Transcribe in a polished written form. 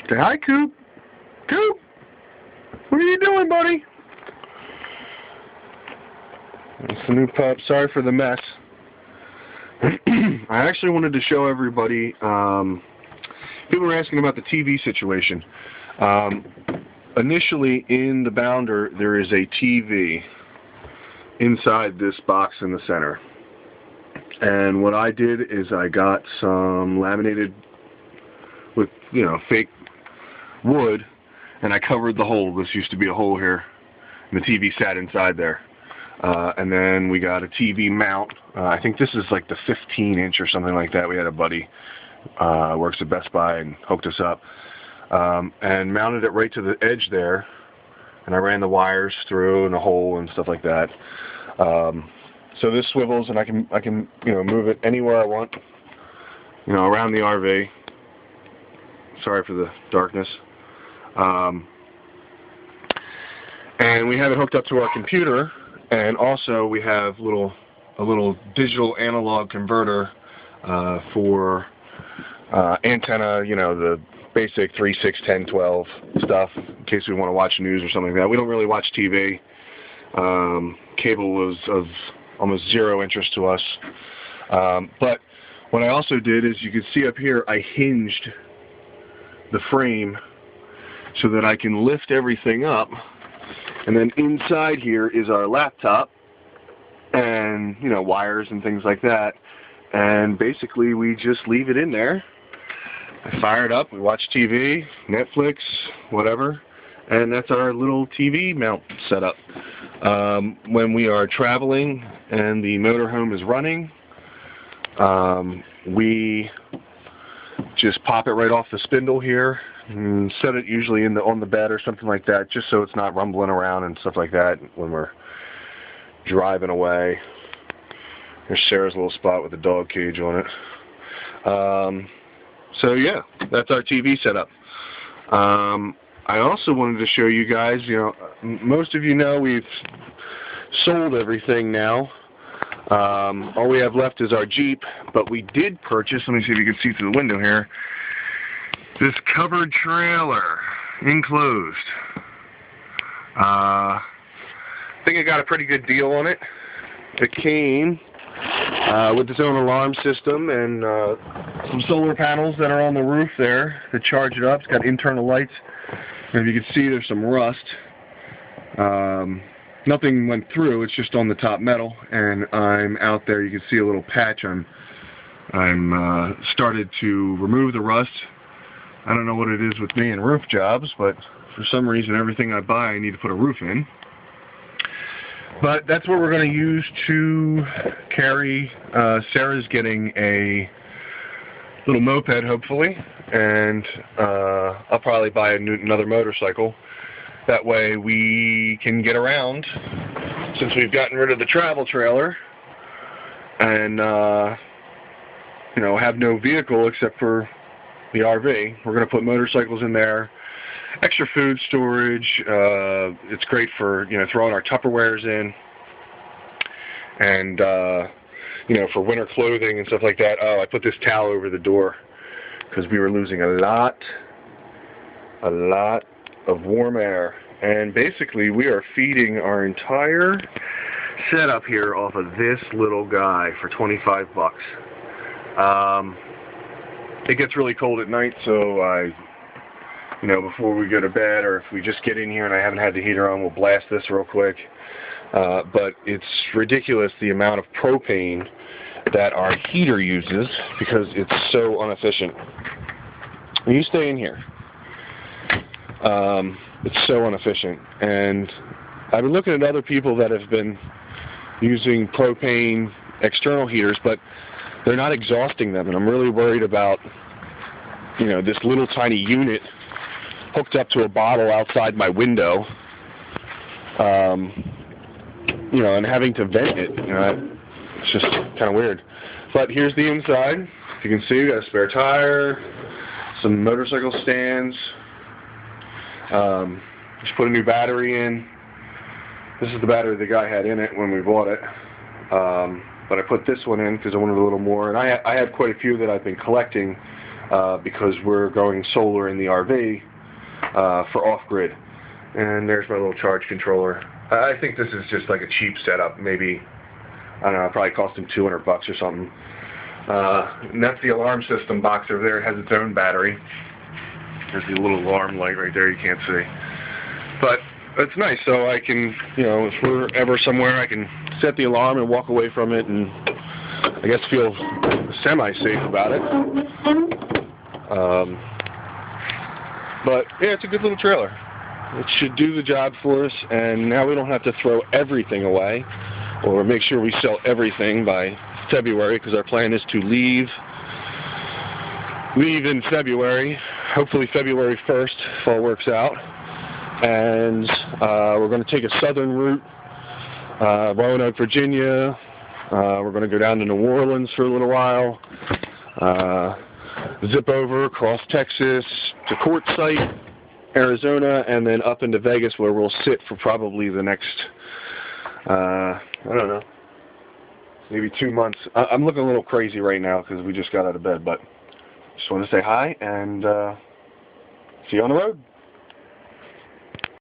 Say hi, Coop. Coop, what are you doing, buddy? It's the new pup. Sorry for the mess. I actually wanted to show everybody, people were asking about the TV situation. Initially in the Bounder, there is a TV inside this box in the center. And what I did is I got some laminated with, fake wood, and I covered the hole. This used to be a hole here, and the TV sat inside there. And then we got a TV mount. I think this is like the 15-inch or something like that. We had a buddy works at Best Buy and hooked us up, and mounted it right to the edge there. And I ran the wires through and the hole and stuff like that. So this swivels, and I can move it anywhere I want, around the RV. Sorry for the darkness. And we have it hooked up to our computer, and also we have a little digital analog converter for antenna, the basic 3, 6, 10, 12 stuff, in case we want to watch news or something like that. We don't really watch TV. Cable was of almost zero interest to us. But what I also did is, you can see up here, I hinged the frame so that I can lift everything up, and then inside here is our laptop and wires and things like that, and basically we just leave it in there. I fire it up, we watch TV, Netflix, whatever, and that's our little TV mount setup. When we are traveling and the motorhome is running, we just pop it right off the spindle here and set it usually on the bed or something like that, just so it's not rumbling around and stuff like that when we're driving away. There's Sarah's little spot with the dog cage on it. So yeah, that's our TV setup. I also wanted to show you guys, most of you know we've sold everything now. All we have left is our Jeep, but we did purchase, let me see if you can see through the window here, this covered trailer, enclosed. I think I got a pretty good deal on it. It came with its own alarm system and some solar panels that are on the roof there to charge it up. It's got internal lights. And if you can see, there's some rust. Nothing went through, it's just on the top metal, and I'm out there, you can see a little patch. I'm started to remove the rust. I don't know what it is with me and roof jobs, but for some reason everything I buy I need to put a roof in. But that's what we're going to use to carry. Sarah's getting a little moped, hopefully, and I'll probably buy another motorcycle. That way we can get around, since we've gotten rid of the travel trailer and have no vehicle except for the RV. We're going to put motorcycles in there, extra food storage. It's great for throwing our Tupperwares in, and for winter clothing and stuff like that. Oh, I put this towel over the door because we were losing a lot of warm air, and basically we are feeding our entire setup here off of this little guy for 25 bucks. It gets really cold at night, so before we go to bed, or if we just get in here and I haven't had the heater on, we'll blast this real quick. But it's ridiculous the amount of propane that our heater uses because it's so inefficient. You stay in here. It's so inefficient, and I've been looking at other people that have been using propane external heaters, but they're not exhausting them, and I'm really worried about this little tiny unit hooked up to a bottle outside my window, and having to vent it. It's just kind of weird. But here's the inside. If you can see, we got a spare tire, some motorcycle stands. Just put a new battery in. This is the battery the guy had in it when we bought it. But I put this one in because I wanted a little more. And I have quite a few that I've been collecting because we're going solar in the RV for off-grid. And there's my little charge controller. I think this is just like a cheap setup. Maybe, I don't know, it probably cost him $200 or something. And that's the alarm system box over there. It has its own battery. There's the little alarm light right there. You can't see. But it's nice, so I can, you know, if we're ever somewhere, I can set the alarm and walk away from it and I guess feel semi-safe about it. But yeah, it's a good little trailer. It should do the job for us, and now we don't have to throw everything away or make sure we sell everything by February, because our plan is to leave in February, hopefully February 1st if all works out. And we're going to take a southern route, Roanoke, Virginia. We're going to go down to New Orleans for a little while, zip over across Texas to Quartzsite, Arizona, and then up into Vegas, where we'll sit for probably the next, I don't know, maybe 2 months. I'm looking a little crazy right now because we just got out of bed, but just want to say hi and see you on the road.